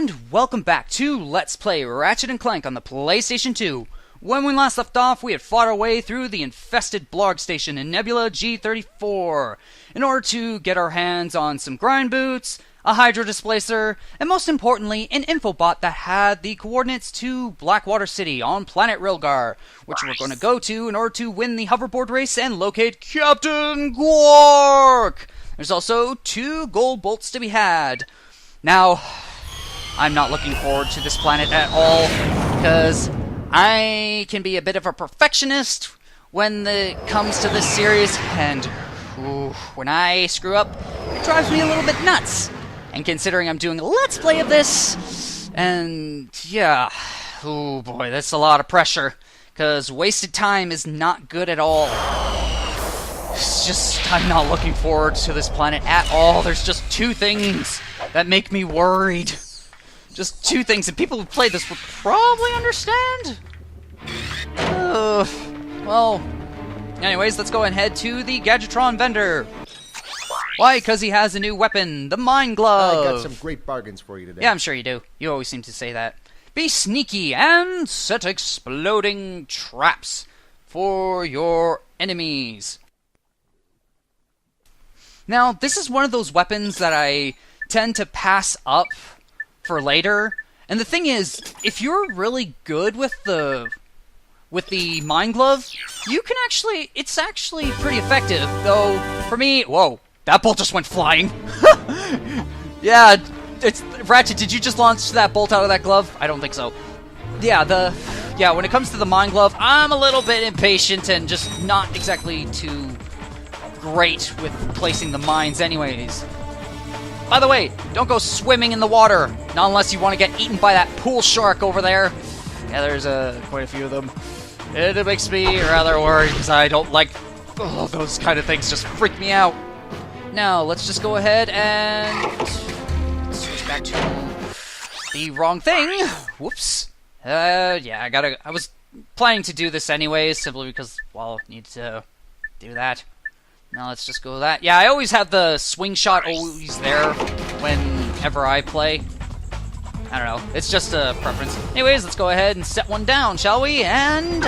And welcome back to Let's Play Ratchet & Clank on the PlayStation 2. When we last left off, we had fought our way through the infested Blarg station in Nebula G34 in order to get our hands on some grind boots, a hydro displacer, and most importantly, an infobot that had the coordinates to Blackwater City on planet Rilgar, which we're going to go to in order to win the hoverboard race and locate Captain Quark! There's also 2 gold bolts to be had. Now, I'm not looking forward to this planet at all, because I can be a bit of a perfectionist when it comes to this series, and when I screw up, it drives me a little bit nuts. And considering I'm doing a Let's Play of this, and yeah, oh boy, that's a lot of pressure, because wasted time is not good at all. It's just, I'm not looking forward to this planet at all. There's just 2 things that make me worried. Just 2 things, and people who play this would probably understand. Well, anyways, let's go and head to the Gadgetron vendor. Why? Because he has a new weapon, the Mind Glove. I got some great bargains for you today. Yeah, I'm sure you do. You always seem to say that. Be sneaky and set exploding traps for your enemies. Now, this is one of those weapons that I tend to pass up for later. And the thing is, if you're really good with the Mind Glove, you can actually, it's actually pretty effective. Though, for me, whoa, that bolt just went flying. Yeah, it's Ratchet, did you just launch that bolt out of that glove? I don't think so. Yeah, when it comes to the Mind Glove, I'm a little bit impatient and just not exactly too great with placing the mines anyways. By the way, don't go swimming in the water, not unless you want to get eaten by that pool shark over there. Yeah, there's quite a few of them. It makes me rather worried because I don't like those kind of things, just freak me out. Now, let's just go ahead and switch back to the wrong thing. Whoops. Yeah, I was planning to do this anyways, simply because, well, I need to do that. Now let's just go with that. Yeah, I always have the swing shot always there whenever I play. I don't know. It's just a preference. Anyways, let's go ahead and set one down, shall we? And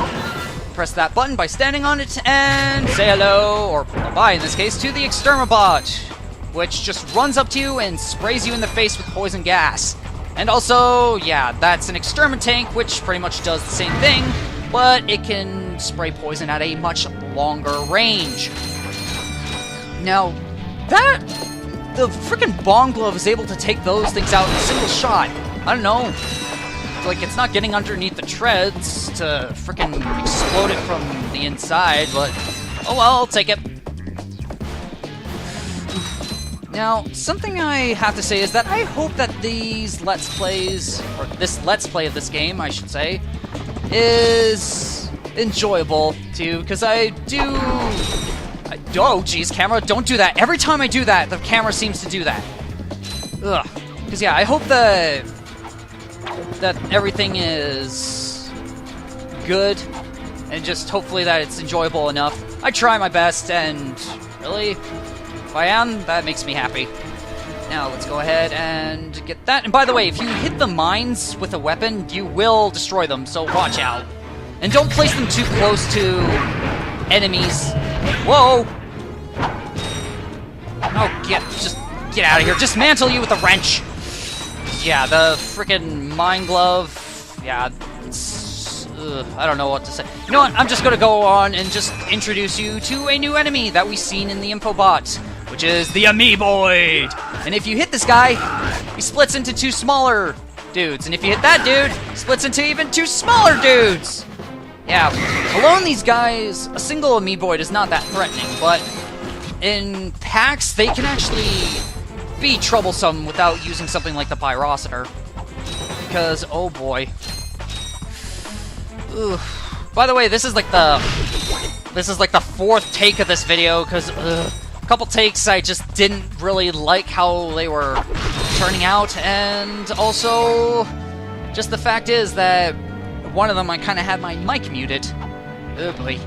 press that button by standing on it and say hello, or bye in this case, to the Extermibot, which just runs up to you and sprays you in the face with poison gas. And also, yeah, that's an extermin tank, which pretty much does the same thing, but it can spray poison at a much longer range. Now, the frickin' Bomb Glove is able to take those things out in a single shot. I don't know. Like, it's not getting underneath the treads to frickin' explode it from the inside, but oh well, I'll take it. Now, something I have to say is that I hope that these Let's Plays, or this Let's Play of this game, I should say, is enjoyable too, because I do... Oh, geez, camera, don't do that. Every time I do that, the camera seems to do that. Ugh. Because, yeah, I hope that everything is good, and just hopefully that it's enjoyable enough. I try my best, and really, if I am, that makes me happy. Now, let's go ahead and get that. And by the way, if you hit the mines with a weapon, you will destroy them, so watch out. And don't place them too close to enemies. Whoa! Oh, just get out of here. Dismantle you with a wrench. Yeah, the frickin' Mind Glove. Yeah, it's... I don't know what to say. You know what? I'm just gonna go on and just introduce you to a new enemy that we've seen in the infobot, which is the Amoeboid. And if you hit this guy, he splits into 2 smaller dudes. And if you hit that dude, he splits into even 2 smaller dudes. Yeah, alone these guys, a single Amoeboid is not that threatening, but in packs, they can actually be troublesome without using something like the Pyrocitor. Because, oh boy. Ugh. By the way, this is like the 4th take of this video, because a couple takes I just didn't really like how they were turning out, and also, just the fact is that one of them I kind of had my mic muted. Oh boy.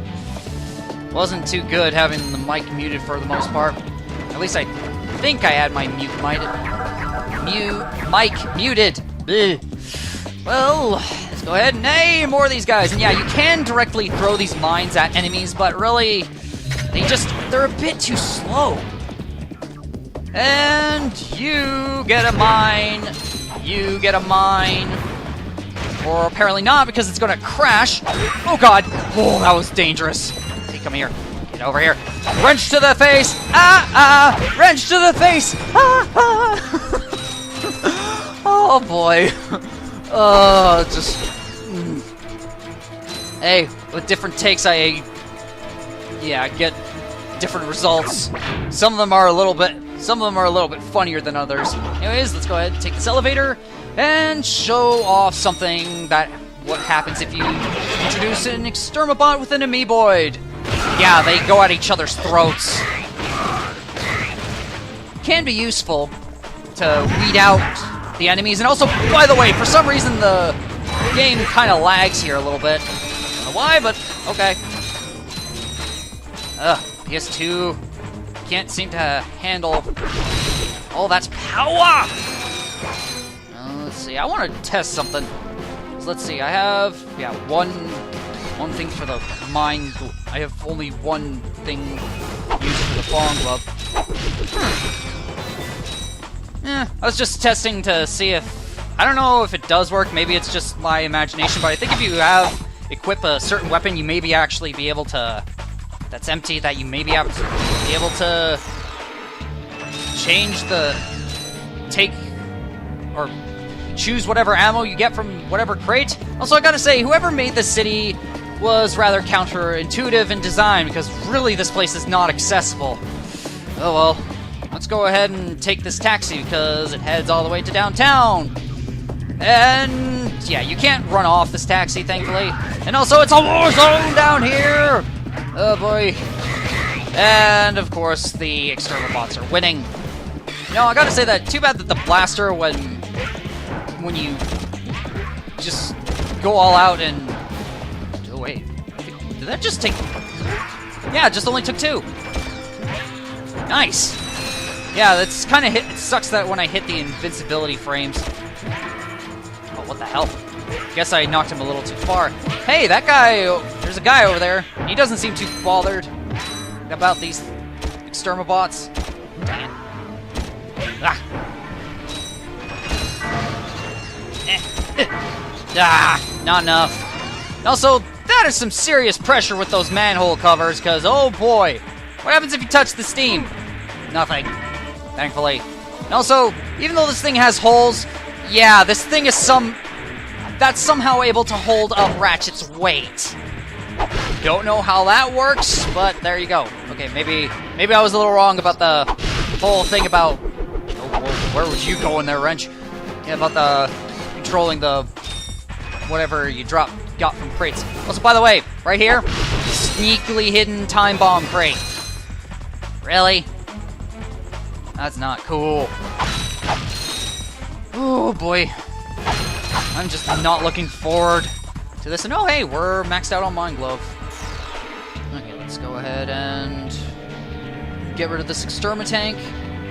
Wasn't too good having the mic muted for the most part. At least I think I had my mic muted. Well, let's go ahead and hey, more of these guys. And yeah, you can directly throw these mines at enemies, but really, they're a bit too slow. And you get a mine. You get a mine. Or apparently not, because it's gonna crash. Oh god. Oh, that was dangerous. Hey, come here. Get over here. Wrench to the face. Wrench to the face. Oh boy. Hey, with different takes, I get different results. Some of them are a little bit funnier than others. Anyways, let's go ahead and take this elevator and show off something what happens if you introduce an extermobot with an amoeboid. Yeah, they go at each other's throats. Can be useful to weed out the enemies, and also, by the way, for some reason the game kind of lags here a little bit. I don't know why, but okay. PS2 can't seem to handle all that power. Let's see. I want to test something. So let's see. I have one thing for the mine. I have only one thing used for the falling glove. I was just testing to see if I don't know if it does work. Maybe it's just my imagination, but I think if you equip a certain weapon, you maybe actually be able to. That's empty. That you maybe have to be able to change or choose whatever ammo you get from whatever crate. Also, I gotta say, whoever made this city was rather counterintuitive in design, because really this place is not accessible. Oh well. Let's go ahead and take this taxi because it heads all the way to downtown. And yeah, you can't run off this taxi, thankfully. And also, it's a war zone down here! Oh boy. And of course, the extermobots are winning. I gotta say that, too bad that the blaster, when you just go all out and... Oh wait, did that just take... Yeah, it just only took 2. Nice. Yeah, that's kind of it sucks that when I hit the invincibility frames. Oh, what the hell? Guess I knocked him a little too far. Hey, that guy, there's a guy over there. He doesn't seem too bothered about these extermobots. Dang it. Not enough. Also, that is some serious pressure with those manhole covers, because, oh boy, what happens if you touch the steam? Nothing, thankfully. And also, even though this thing has holes, yeah, this thing is that's somehow able to hold up Ratchet's weight. Don't know how that works, but there you go. Okay, maybe I was a little wrong about the whole thing about... Oh, where was you going there, Wrench? Yeah, about the controlling the whatever you got from crates. Also, by the way, right here, sneakily hidden time bomb crate. Really? That's not cool. Oh boy. I'm just not looking forward to this. And oh hey, we're maxed out on Mind Glove. Okay, let's go ahead and get rid of this exterminatank.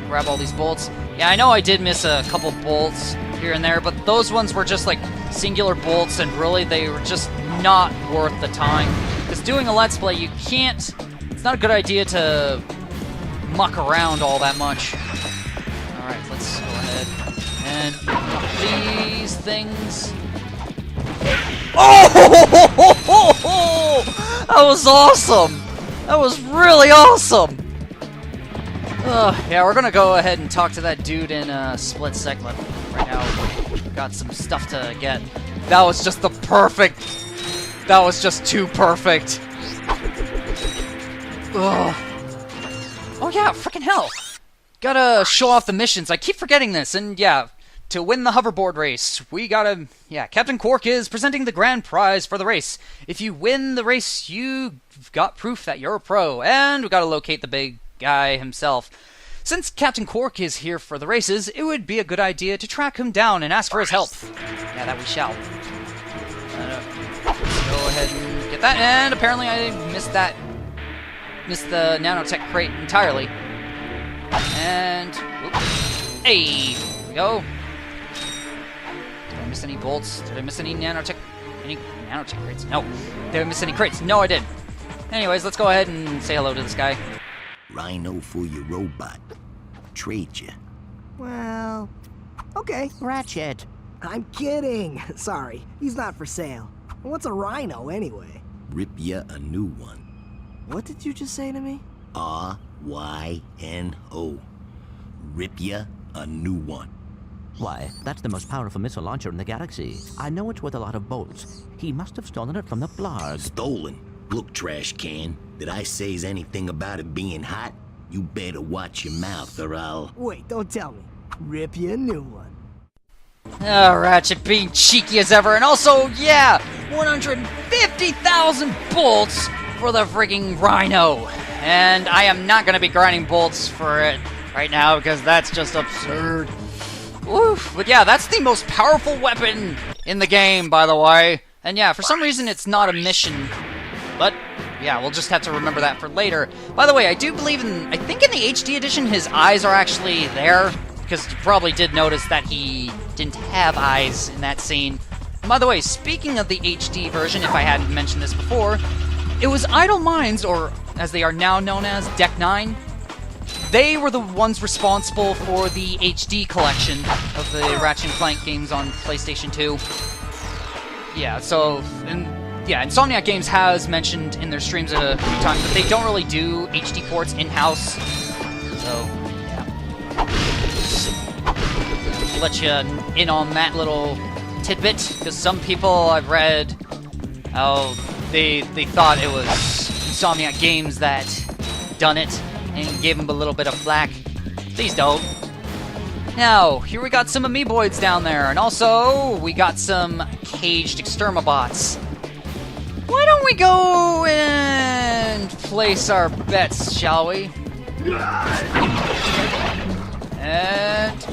Grab all these bolts. Yeah, I know I did miss a couple bolts here and there, but those ones were just like singular bolts, and really they were just not worth the time. Because doing a Let's Play, you can't... It's not a good idea to muck around all that much. Alright, let's go ahead and these things. Oh! That was awesome! That was really awesome! Yeah, we're gonna go ahead and talk to that dude in a split second. Right now, we've got some stuff to get. That was just the perfect... That was just too perfect. Ugh. Oh yeah, frickin' hell! Gotta show off the missions. I keep forgetting this, and yeah, to win the hoverboard race, we gotta... Yeah, Captain Quark is presenting the grand prize for the race. If you win the race, you've got proof that you're a pro, and we gotta locate the big guy himself. Since Captain Quark is here for the races, it would be a good idea to track him down and ask for his help. Yeah, that we shall. Let's go ahead and get that, and apparently I missed the nanotech crate entirely. And, oops. Hey, here we go. miss any bolts? Did I miss any nanotech crates? No. Did I miss any crates? No, I didn't. Anyways, let's go ahead and say hello to this guy. Rhino for your robot. Trade you. Well, okay. Ratchet. I'm kidding. Sorry, he's not for sale. What's a rhino anyway? Rip ya a new one. What did you just say to me? R-Y-N-O. Rip ya a new one. Why, that's the most powerful missile launcher in the galaxy. I know it's worth a lot of bolts. He must have stolen it from the Blarg. Stolen? Look, trash can. Did I say's anything about it being hot? You better watch your mouth or I'll... Wait, don't tell me. Rip you a new one. Oh, Ratchet being cheeky as ever, and also, yeah, 150,000 bolts for the freaking Rhino. And I am not going to be grinding bolts for it right now because that's just absurd. Oof. But yeah, that's the most powerful weapon in the game, by the way. And yeah, for some reason it's not a mission. But yeah, we'll just have to remember that for later. By the way, I do believe I think in the HD edition his eyes are actually there. Because you probably did notice that he didn't have eyes in that scene. And by the way, speaking of the HD version, if I hadn't mentioned this before, it was Idle Minds, or as they are now known as, Deck 9. They were the ones responsible for the HD collection of the Ratchet Clank games on PlayStation 2. Yeah, so, Insomniac Games has mentioned in their streams a few times that they don't really do HD ports in-house. So, yeah. Let you in on that little tidbit, because some people I've read, they thought it was Insomniac Games that done it, and gave them a little bit of flack. Please don't. Now, here we got some amoeboids down there, and also, we got some caged extermabots. Why don't we go and place our bets, shall we? And...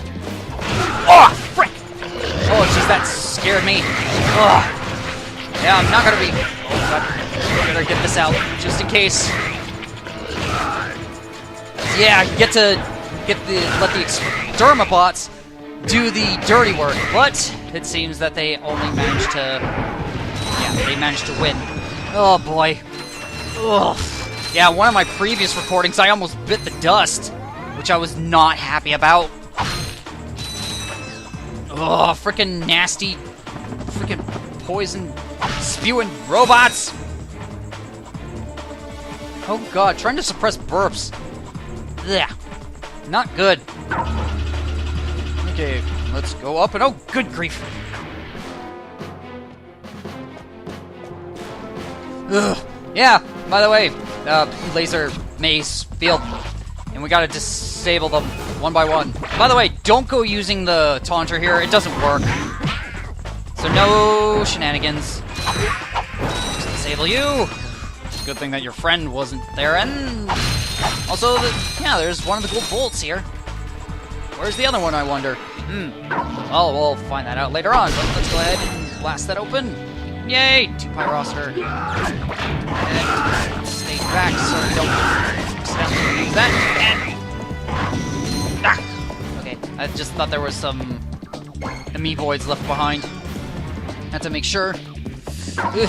Oh, frick! Oh, jeez, that scared me. Ugh. Yeah, I'm not gonna be... Oh, God. Better get this out, just in case. Yeah, let the extermabots do the dirty work, but it seems that they only managed to... Yeah, they managed to win. Oh, boy. Ugh. Yeah, one of my previous recordings, I almost bit the dust, which I was not happy about. Oh, frickin' nasty, frickin' poison spewing robots! Oh god, trying to suppress burps. Yeah, not good. Okay, let's go up and oh, good grief. Ugh. Yeah, by the way, laser maze field. And we gotta disable them one by one. By the way, don't go using the taunter here. It doesn't work. So no shenanigans. Just disable you. Good thing that your friend wasn't there. And also, yeah, there's one of the gold bolts here. Where's the other one, I wonder? Well, we'll find that out later on. But let's go ahead and blast that open. Yay! 2 pyroster. And stay back so we don't accidentally use that. And okay, I just thought there was some amoeboids left behind. Had to make sure. Ugh.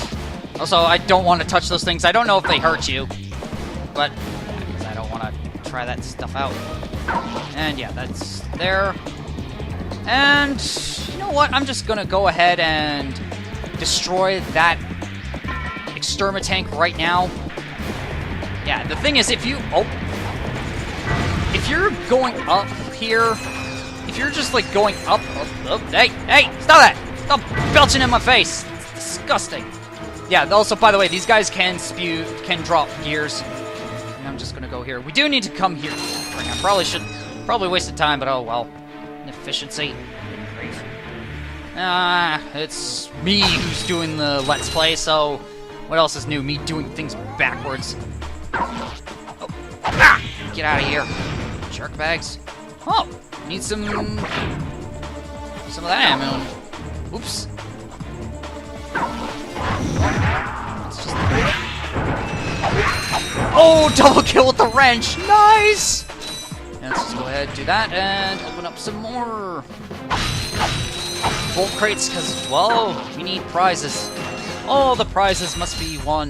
Also, I don't want to touch those things. I don't know if they hurt you, but because I don't want to try that stuff out. And yeah, that's there. And you know what? I'm just gonna go ahead and destroy that extermatank right now. Yeah, the thing is, if you're going up here, if you're just like going up, hey, stop that! Stop belching in my face! It's disgusting. Yeah, also, by the way, these guys can drop gears. And I'm just gonna go here. We do need to come here. I probably wasted time, but oh well. Inefficiency. Grief. It's me who's doing the Let's Play, so what else is new? Me doing things backwards. Oh. Ah! Get out of here. Jerk bags. Oh, need some of that ammo. Oops. Oh, double kill with the wrench. Nice. And let's just go ahead and do that and open up some more. bolt crates, because, well, we need prizes. All the prizes must be won.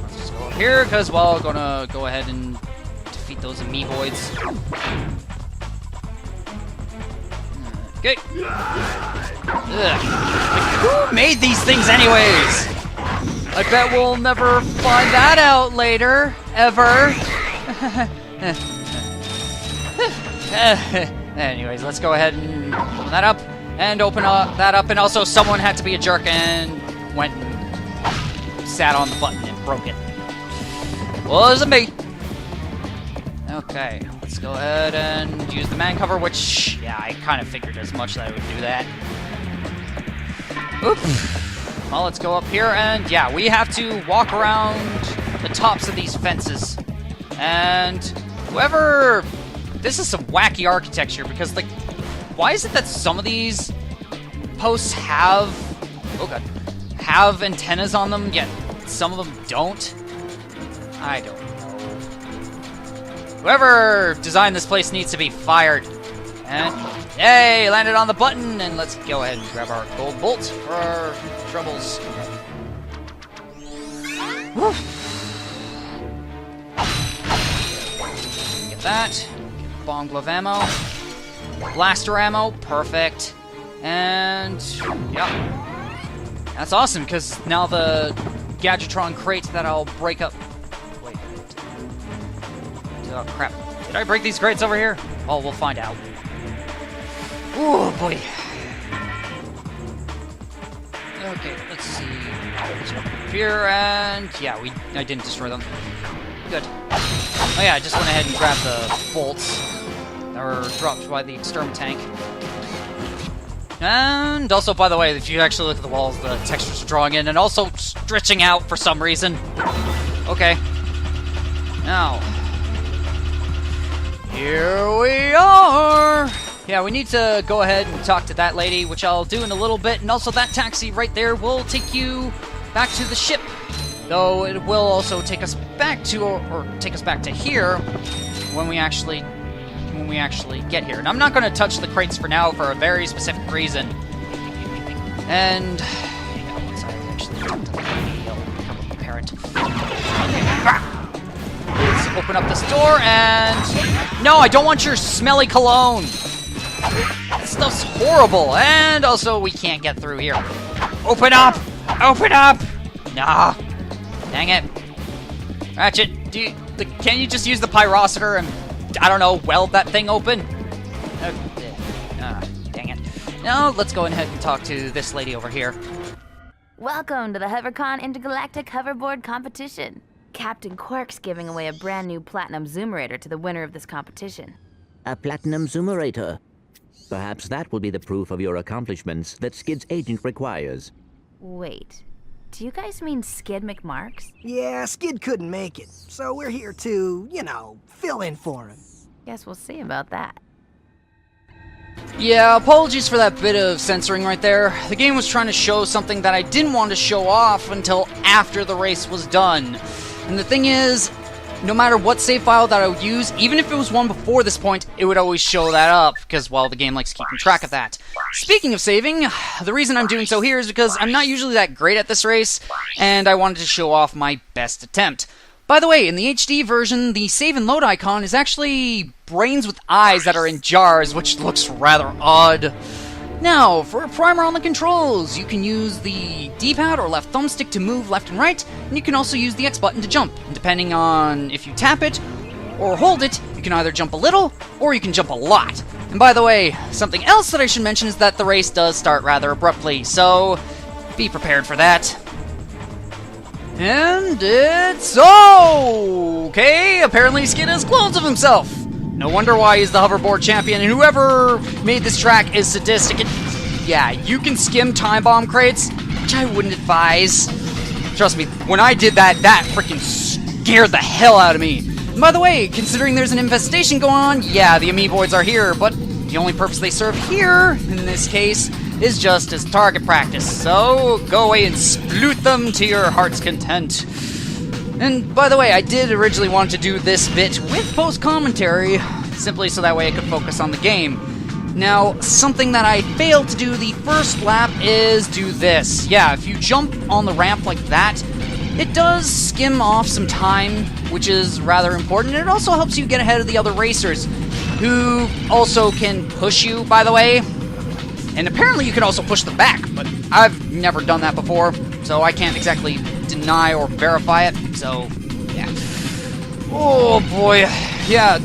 Let's just go up here, because, well, I'm gonna go ahead and defeat those amoeboids. Okay. Ugh. Who made these things anyways? I bet we'll never find that out later, ever. Anyways, let's go ahead and open that up, and open that up, and also someone had to be a jerk and went and sat on the button and broke it. Well, it wasn't me. Okay, let's go ahead and use the man cover, which, yeah, I kind of figured as much that I would do that. Oops. Well, let's go up here, and yeah, we have to walk around the tops of these fences. And whoever... This is some wacky architecture, because, like, why is it that some of these posts have... Oh, God. Have antennas on them, yet some of them don't? I don't know. Whoever designed this place needs to be fired. And, hey, landed on the button, and let's go ahead and grab our gold bolt for our troubles. Woo. Get that. Bomb glove ammo. Blaster ammo. Perfect. And, yeah. That's awesome, because now the Gadgetron crate that I'll break up... Wait. Oh, crap. Did I break these crates over here? Well, we'll find out. Oh, boy. Okay, let's see. Let's go up here, and... Yeah, I didn't destroy them. Good. Oh, yeah, I just went ahead and grabbed the bolts that were dropped by the exterm tank. And also, by the way, if you actually look at the walls, the textures are drawing in and also stretching out for some reason. Okay. Now. Here we are! Yeah, we need to go ahead and talk to that lady, which I'll do in a little bit, and also that taxi right there will take you back to the ship. Though it will also take us back to, or take us back to here when we actually get here. And I'm not going to touch the crates for now for a very specific reason. And yeah, once I actually talk to the lady, I'll become a parent. Let's open up this door, and no, I don't want your smelly cologne. That stuff's horrible, and also we can't get through here. Open up! Open up! Nah. Dang it. Ratchet, can you just use the pyrociter and, I don't know, weld that thing open? Dang it. Now, let's go ahead and talk to this lady over here. Welcome to the HoverCon Intergalactic Hoverboard Competition. Captain Quark's giving away a brand new Platinum Zoomerator to the winner of this competition. A Platinum Zoomerator. Perhaps that will be the proof of your accomplishments that Skid's agent requires. Wait, do you guys mean Skid McMarks? Yeah, Skid couldn't make it, so we're here to, you know, fill in for him. Guess we'll see about that. Yeah, apologies for that bit of censoring right there. The game was trying to show something that I didn't want to show off until after the race was done. And the thing is, no matter what save file that I would use, even if it was one before this point, it would always show that up, because, well, the game likes keeping track of that. Speaking of saving, the reason I'm doing so here is because I'm not usually that great at this race, and I wanted to show off my best attempt. By the way, in the HD version, the save and load icon is actually brains with eyes that are in jars, which looks rather odd. Now, for a primer on the controls, you can use the D-pad or left thumbstick to move left and right, and you can also use the X button to jump. And depending on if you tap it or hold it, you can either jump a little, or you can jump a lot. And by the way, something else that I should mention is that the race does start rather abruptly, so be prepared for that. And it's okay! Apparently Skid has clones of himself! No wonder why he's the hoverboard champion, and whoever made this track is sadistic. And yeah, you can skim time bomb crates, which I wouldn't advise. Trust me, when I did that, that freaking scared the hell out of me. And by the way, considering there's an infestation going on, yeah, the amoeboids are here, but the only purpose they serve here, in this case, is just as target practice. So, go away and sploot them to your heart's content. And by the way, I did originally want to do this bit with post-commentary, simply so that way I could focus on the game. Now, something that I failed to do the first lap is do this. Yeah, if you jump on the ramp like that, it does skim off some time, which is rather important. It also helps you get ahead of the other racers, who also can push you, by the way. And apparently you can also push them back, but I've never done that before, so I can't exactly deny or verify it, so yeah. Oh boy, yeah.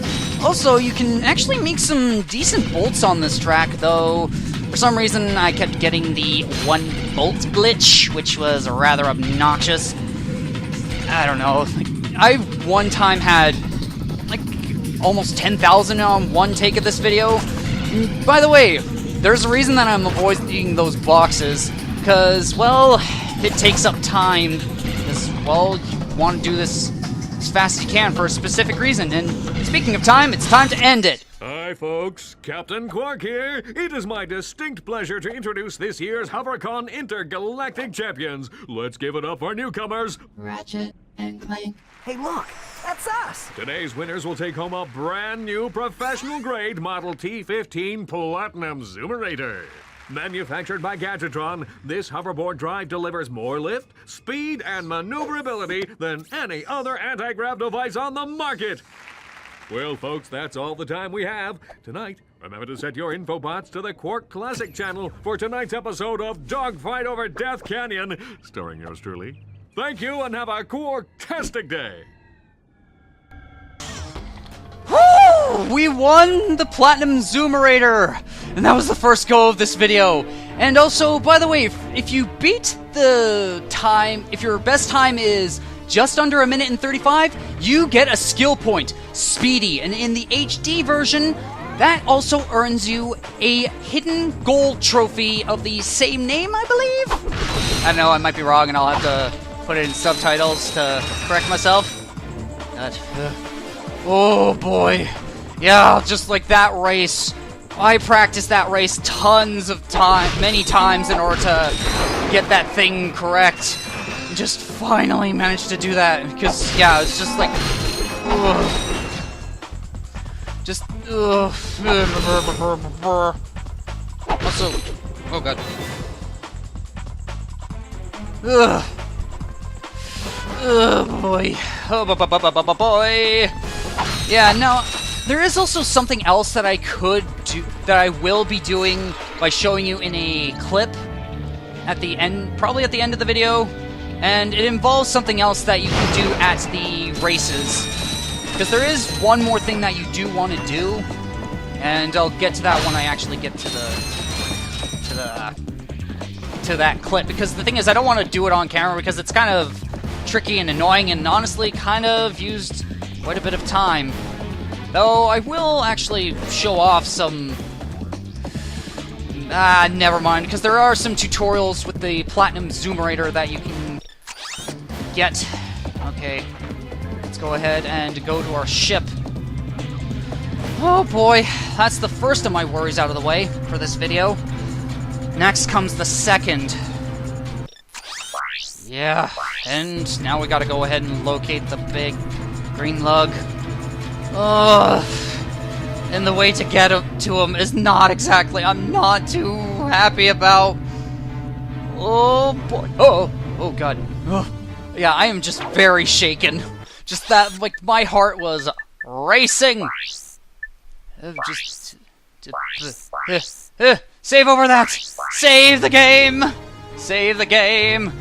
Also, you can actually make some decent bolts on this track, though for some reason I kept getting the one bolt glitch, which was rather obnoxious. I don't know, like, I one time had like almost 10,000 on one take of this video. And by the way, there's a reason that I'm avoiding those boxes, because, well, it takes up time, because, well, you want to do this as fast as you can for a specific reason, and speaking of time, it's time to end it. Hi folks, Captain Quark here. It is my distinct pleasure to introduce this year's HoverCon Intergalactic Champions. Let's give it up for newcomers, Ratchet and Clank. Hey, look, that's us. Today's winners will take home a brand new professional-grade Model T15 Platinum Zoomerator. Manufactured by Gadgetron, this hoverboard drive delivers more lift, speed, and maneuverability than any other anti-grav device on the market. Well, folks, that's all the time we have. Tonight, remember to set your infobots to the Quark Classic channel for tonight's episode of Dogfight Over Death Canyon, starring yours truly. Thank you, and have a Quark-tastic day. Woo! We won the Platinum Zoomerator! And that was the first go of this video. And also, by the way, if you beat the time, if your best time is just under 1 minute and 35, you get a skill point, Speedy. And in the HD version, that also earns you a hidden gold trophy of the same name, I believe? I don't know, I might be wrong, and I'll have to put it in subtitles to correct myself. Oh boy. Yeah, just like that race. I practiced that race tons of many times in order to get that thing correct. Just finally managed to do that, because, yeah, it's just like... Just... Also... Oh god. Oh boy. Oh boy. Yeah, now, there is also something else that I could do, that I will be doing by showing you in a clip at the end, probably at the end of the video, and it involves something else that you can do at the races. Because there is one more thing that you do want to do, and I'll get to that when I actually get to that clip. Because the thing is, I don't want to do it on camera because it's kind of tricky and annoying, and honestly kind of used quite a bit of time. Though I will actually show off some... never mind, because there are some tutorials with the Platinum Zoomerator that you can get. Okay, let's go ahead and go to our ship. Oh boy, that's the first of my worries out of the way for this video. Next comes the second. Yeah, and now we gotta go ahead and locate the big green lug. Ugh. And the way to get to him is not exactly... I'm not too happy about... Oh boy. Oh god. Ugh. Yeah, I am just very shaken. Just that, like, my heart was racing. Save over that! Save the game! Save the game!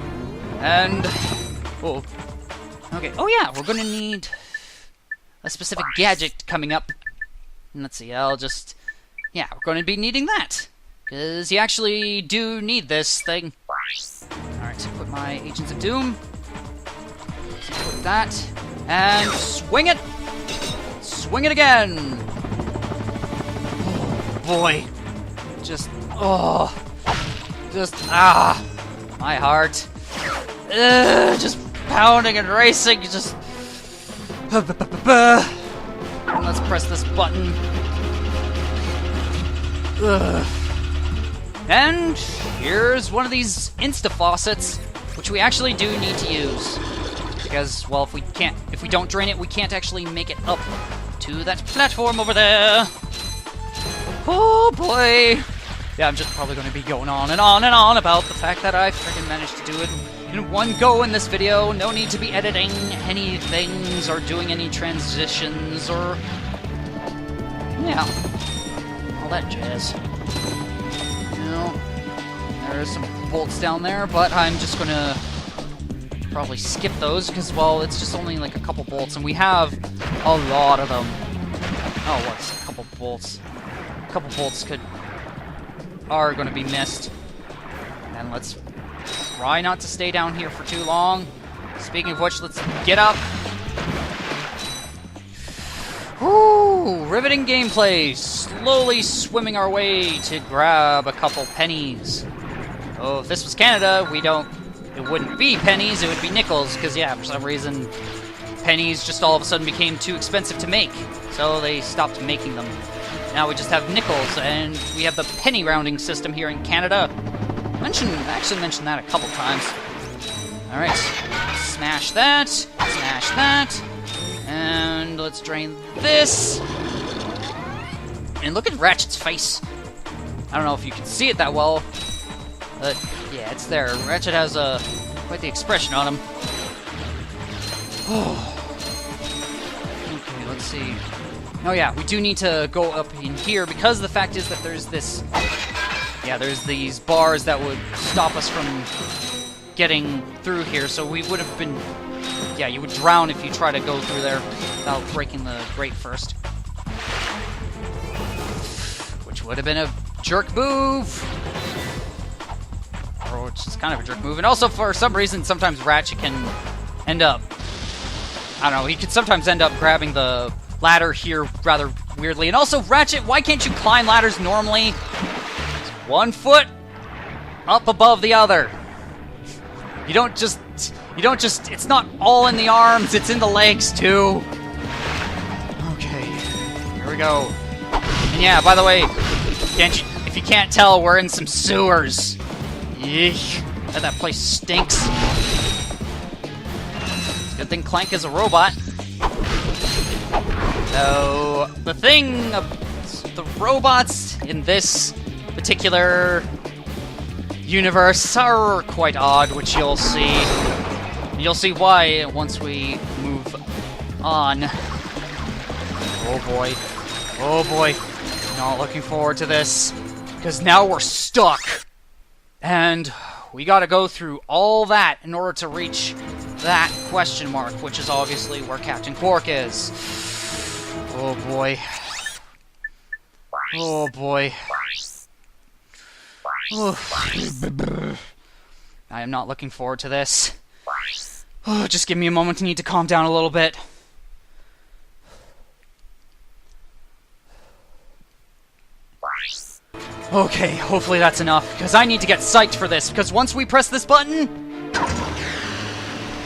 And... Oh. Okay, oh yeah, we're gonna need a specific gadget coming up. Let's see, I'll just... Yeah, we're gonna be needing that. Because you actually do need this thing. Alright, so put my Agents of Doom. So put that. And swing it! Swing it again! Oh, boy. Just... Oh. Just... Ah. My heart. Just pounding and racing, just... Let's press this button. And here's one of these insta-faucets, which we actually do need to use. Because, well, if we don't drain it, we can't actually make it up to that platform over there. Oh boy! Yeah, I'm just probably going to be going on and on and on about the fact that I freaking managed to do it in one go in this video. No need to be editing any things or doing any transitions or... yeah. All that jazz. You know, there's some bolts down there, but I'm just going to probably skip those because, well, it's just only like a couple bolts, and we have a lot of them. Oh, what's a couple bolts? A couple bolts are going to be missed. And let's try not to stay down here for too long. Speaking of which, let's get up. Woo! Riveting gameplay. Slowly swimming our way to grab a couple pennies. Oh, if this was Canada, it wouldn't be pennies, it would be nickels, because yeah, for some reason, pennies just all of a sudden became too expensive to make, so they stopped making them. Now we just have nickels, and we have the penny rounding system here in Canada. I actually mentioned that a couple times. Alright, smash that, and let's drain this. And look at Ratchet's face. I don't know if you can see it that well, but yeah, it's there. Ratchet has quite the expression on him. Okay, let's see. Oh yeah, we do need to go up in here because the fact is that there's this... yeah, there's these bars that would stop us from getting through here, so we would have been... yeah, you would drown if you try to go through there without breaking the grate first. Which would have been a jerk move! Or which is kind of a jerk move. And also, for some reason, sometimes Ratchet can end up... I don't know, he could sometimes end up grabbing the ladder here rather weirdly. And also, Ratchet, why can't you climb ladders normally? It's 1 foot up above the other. You don't just, it's not all in the arms, it's in the legs too. Okay, here we go. And yeah, by the way, if you can't tell, we're in some sewers. Yeesh, that place stinks. It's a good thing Clank is a robot. So, the thing, the robots in this particular universe are quite odd, which you'll see. You'll see why once we move on. Oh boy. Oh boy. Not looking forward to this. Because now we're stuck. And we gotta go through all that in order to reach that question mark, which is obviously where Captain Quark is. Oh boy. Oh boy. Oh. I am not looking forward to this. Oh, just give me a moment. I need to calm down a little bit. Okay, hopefully that's enough, because I need to get psyched for this, because once we press this button,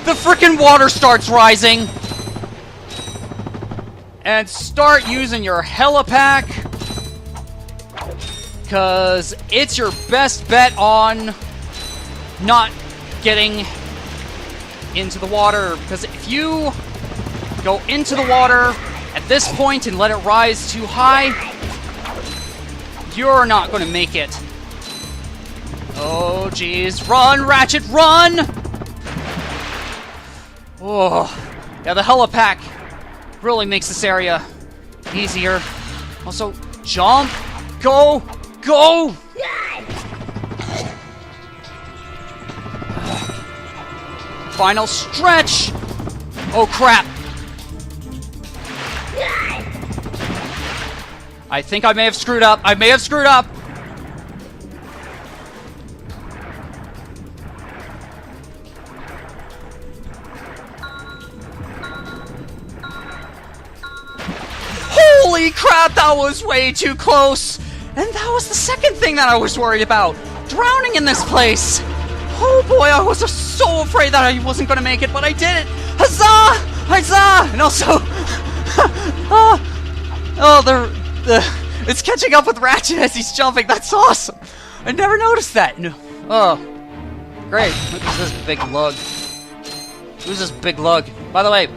the frickin' water starts rising! And start using your helipack, because it's your best bet on not getting into the water, because if you go into the water at this point and let it rise too high, you're not going to make it. Oh, jeez. Run, Ratchet, run! Oh, yeah, the helipack really makes this area easier. Also, jump, go, go! Final stretch! Oh, crap. I think I may have screwed up. I may have screwed up. Holy crap, that was way too close. And that was the second thing that I was worried about. Drowning in this place. Oh boy, I was so afraid that I wasn't going to make it, but I did it. Huzzah! Huzzah! And also... it's catching up with Ratchet as he's jumping. That's awesome. I never noticed that. No. Oh, great. Look at this big lug. Who's this big lug? By the way,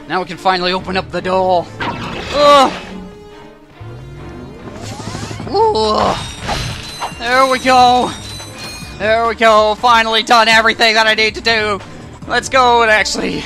now we can finally open up the door. Oh. Ooh. There we go. There we go. Finally done everything that I need to do. Let's go and actually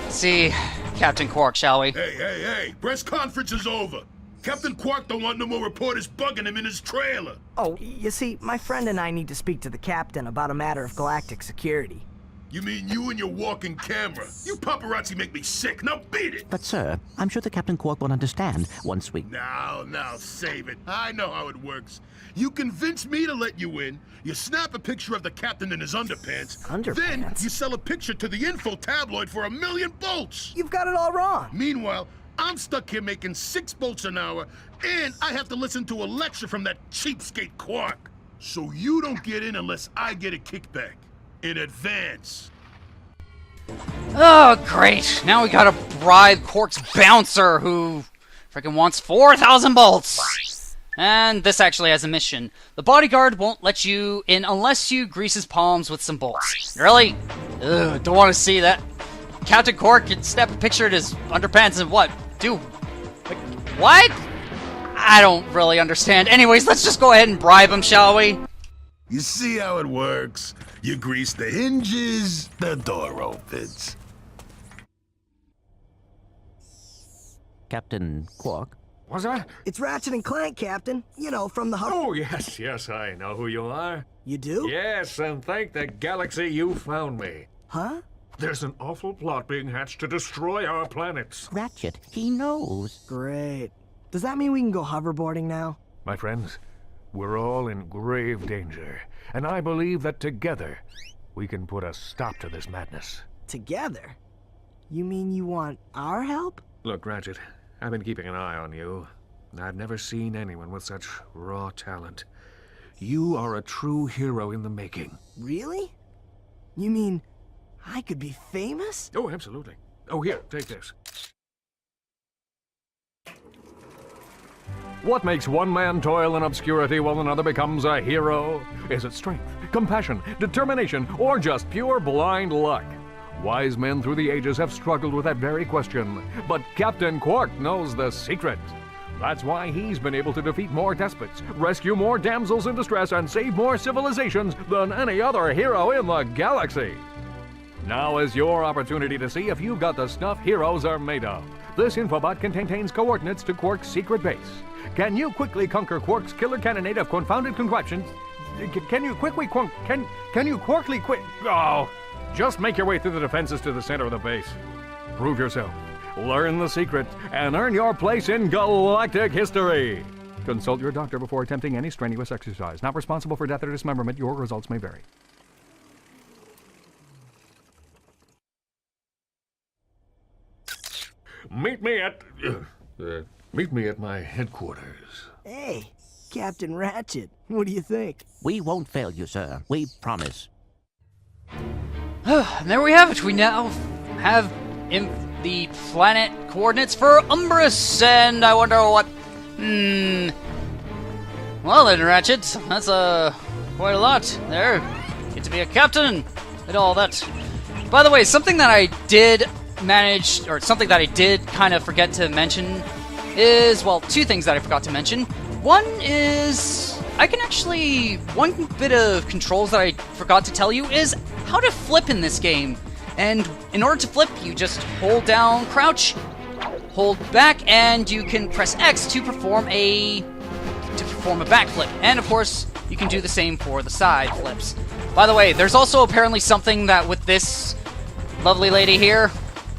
see Captain Quark, shall we? Hey, press conference is over. Captain Quark don't want no more reporters bugging him in his trailer. Oh, you see, my friend and I need to speak to the captain about a matter of galactic security. You mean you and your walking camera? You paparazzi make me sick. Now beat it. But, sir, I'm sure the Captain Quark will understand once we... Now, save it. I know how it works. You convince me to let you in, you snap a picture of the captain in his underpants, then you sell a picture to the info tabloid for $1 million bolts. You've got it all wrong. Meanwhile, I'm stuck here making 6 bolts an hour, and I have to listen to a lecture from that cheapskate Quark. So you don't get in unless I get a kickback. In advance. Oh, great. Now we gotta bribe Quark's bouncer, who freaking wants 4,000 bolts. And this actually has a mission. The bodyguard won't let you in unless you grease his palms with some bolts. Really? Ugh, don't want to see that. Captain Quark can snap a picture of his underpants and what? Dude, like, what? I don't really understand. Anyways, let's just go ahead and bribe him, shall we? You see how it works? You grease the hinges, the door opens. Captain Quark? What's that? It's Ratchet and Clank, Captain. You know, from the Oh, yes, I know who you are. You do? Yes, and thank the galaxy you found me. Huh? There's an awful plot being hatched to destroy our planets. Ratchet, he knows. Great. Does that mean we can go hoverboarding now? My friends, we're all in grave danger, and I believe that together we can put a stop to this madness. Together? You mean you want our help? Look, Ratchet, I've been keeping an eye on you. I've never seen anyone with such raw talent. You are a true hero in the making. Really? You mean I could be famous? Oh, absolutely. Oh, here, take this. What makes one man toil in obscurity while another becomes a hero? Is it strength, compassion, determination, or just pure blind luck? Wise men through the ages have struggled with that very question, but Captain Quark knows the secret. That's why he's been able to defeat more despots, rescue more damsels in distress, and save more civilizations than any other hero in the galaxy. Now is your opportunity to see if you've got the stuff heroes are made of. This infobot contains coordinates to Quark's secret base. Can you quickly conquer Quark's killer cannonade of confounded contraptions? Can you Quarkly quick? Oh, just make your way through the defenses to the center of the base. Prove yourself, learn the secret, and earn your place in galactic history. Consult your doctor before attempting any strenuous exercise. Not responsible for death or dismemberment. Your results may vary. Meet me at my headquarters. Hey, Captain Ratchet, what do you think? We won't fail you, sir. We promise. And there we have it. We now have the planet coordinates for Umbrus, and I wonder what... Well then, Ratchet, that's quite a lot there. Get to be a captain and all that. By the way, something that I did something that I did kind of forget to mention is, well, 2 things that I forgot to mention. One is, one bit of controls that I forgot to tell you is how to flip in this game. And in order to flip, you just hold down crouch, hold back, and you can press X to perform a backflip. And of course, you can do the same for the side flips. By the way, there's also apparently something that with this lovely lady here,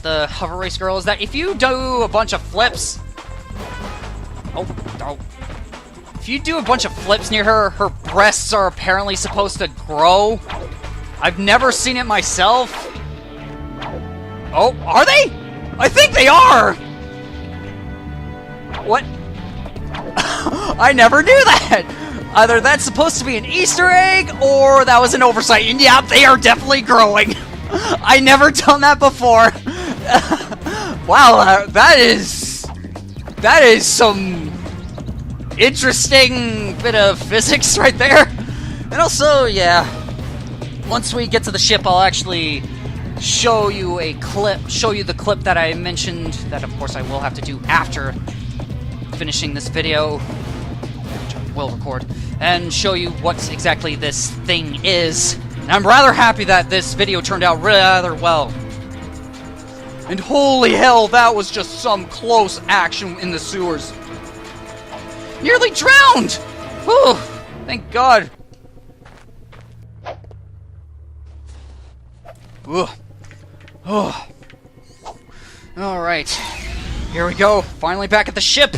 the hover race girl, is that if you do a bunch of flips... If you do a bunch of flips near her, her breasts are apparently supposed to grow. I've never seen it myself. Oh, are they? I think they are! What? I never knew that! Either that's supposed to be an Easter egg, or that was an oversight. And yeah, they are definitely growing. I never done that before. Wow, that is some interesting bit of physics right there. And also, yeah, once we get to the ship, I'll actually show you the clip that I mentioned, that of course I will have to do after finishing this video. Turn will record and show you what exactly this thing is. And I'm rather happy that this video turned out rather well. And holy hell, that was just some close action in the sewers. Nearly drowned! Whew, thank God. Ugh. Oh. Alright. Here we go. Finally back at the ship.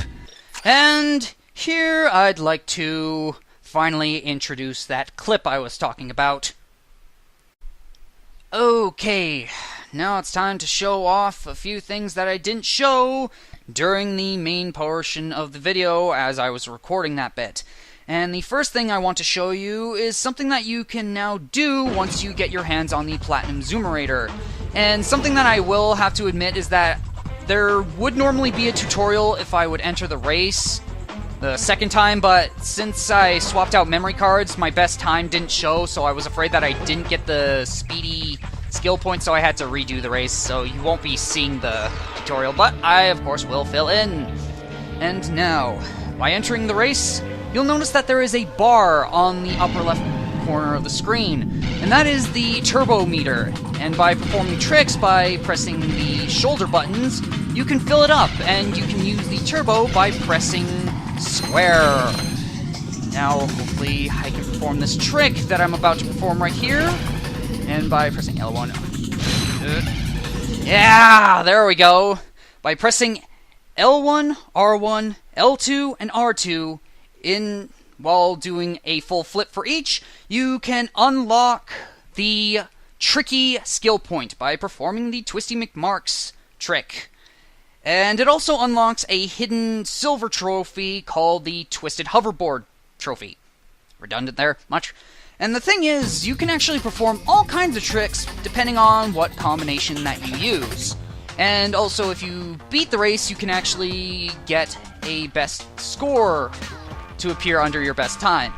And here I'd like to finally introduce that clip I was talking about. Okay. Now it's time to show off a few things that I didn't show during the main portion of the video as I was recording that bit. And the first thing I want to show you is something that you can now do once you get your hands on the Platinum Zoomerator. And something that I will have to admit is that there would normally be a tutorial if I would enter the race the second time, but since I swapped out memory cards, my best time didn't show, so I was afraid that I didn't get the speedy skill points, so I had to redo the race, so you won't be seeing the tutorial, but I, of course, will fill in. And now, by entering the race, you'll notice that there is a bar on the upper left corner of the screen, and that is the turbo meter. And by performing tricks by pressing the shoulder buttons, you can fill it up, and you can use the turbo by pressing square. Now, hopefully, I can perform this trick that I'm about to perform right here, and by pressing L1. Yeah, there we go. By pressing L1, R1, L2, and R2 while doing a full flip for each, you can unlock the tricky skill point by performing the Twisty McMarks trick. And it also unlocks a hidden silver trophy called the Twisted Hoverboard trophy. Redundant there, much. And the thing is, you can actually perform all kinds of tricks depending on what combination that you use. And also, if you beat the race, you can actually get a best score to appear under your best time.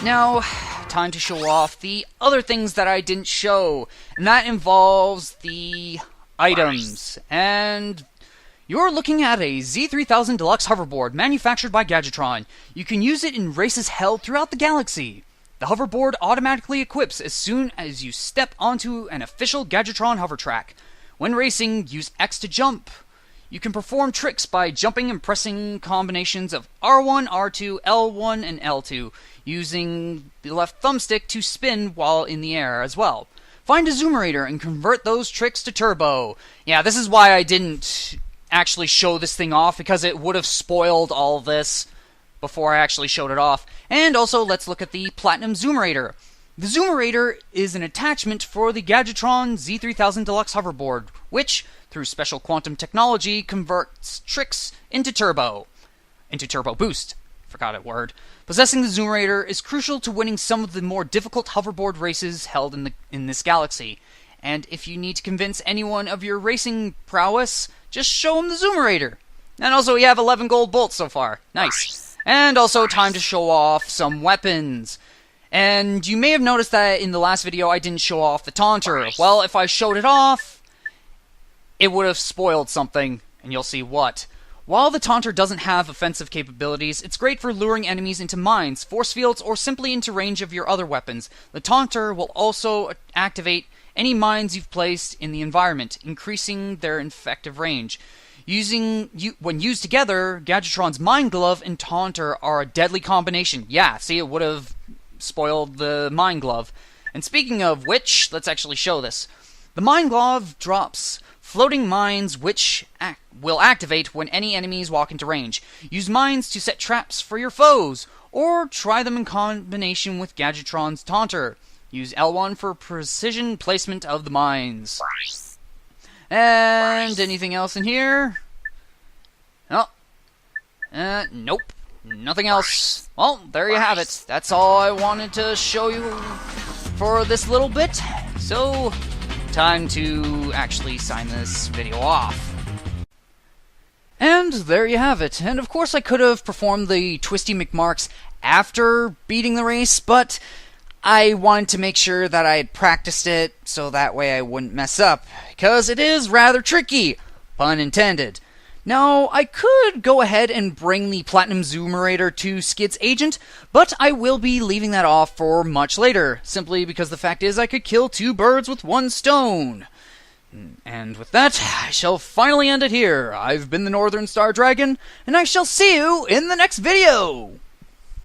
Now, time to show off the other things that I didn't show, and that involves the items. And you're looking at a Z3000 Deluxe hoverboard manufactured by Gadgetron. You can use it in races held throughout the galaxy. The hoverboard automatically equips as soon as you step onto an official Gadgetron hover track. When racing, use X to jump. You can perform tricks by jumping and pressing combinations of R1, R2, L1, and L2, using the left thumbstick to spin while in the air as well. Find a Zoomerator and convert those tricks to turbo. Yeah, this is why I didn't actually show this thing off, because it would have spoiled all of this before I actually showed it off. And also, let's look at the Platinum Zoomerator. The Zoomerator is an attachment for the Gadgetron Z3000 Deluxe hoverboard, which, through special quantum technology, converts tricks into turbo boost. Forgot a word. Possessing the Zoomerator is crucial to winning some of the more difficult hoverboard races held in this galaxy. And if you need to convince anyone of your racing prowess, just show them the Zoomerator. And also, we have 11 gold bolts so far. Nice. And also, time to show off some weapons. And you may have noticed that in the last video I didn't show off the Taunter. Well, if I showed it off, it would have spoiled something, and you'll see what. While the Taunter doesn't have offensive capabilities, it's great for luring enemies into mines, force fields, or simply into range of your other weapons. The Taunter will also activate any mines you've placed in the environment, increasing their effective range. When used together, Gadgetron's Mine Glove and Taunter are a deadly combination. Yeah, see, it would have spoiled the Mine Glove. And speaking of which, let's actually show this. The Mine Glove drops floating mines which will activate when any enemies walk into range. Use mines to set traps for your foes, or try them in combination with Gadgetron's Taunter. Use L1 for precision placement of the mines. And anything else in here? Oh. Nope. Nothing else. Well, there you have it. That's all I wanted to show you for this little bit. So, time to actually sign this video off. And there you have it. And of course I could have performed the Twisty McMarks after beating the race, but I wanted to make sure that I had practiced it so that way I wouldn't mess up, because it is rather tricky, pun intended. Now, I could go ahead and bring the Platinum Zoomerator to Skid's agent, but I will be leaving that off for much later, simply because the fact is I could kill 2 birds with 1 stone. And with that, I shall finally end it here. I've been the NorthernStarDragon, and I shall see you in the next video!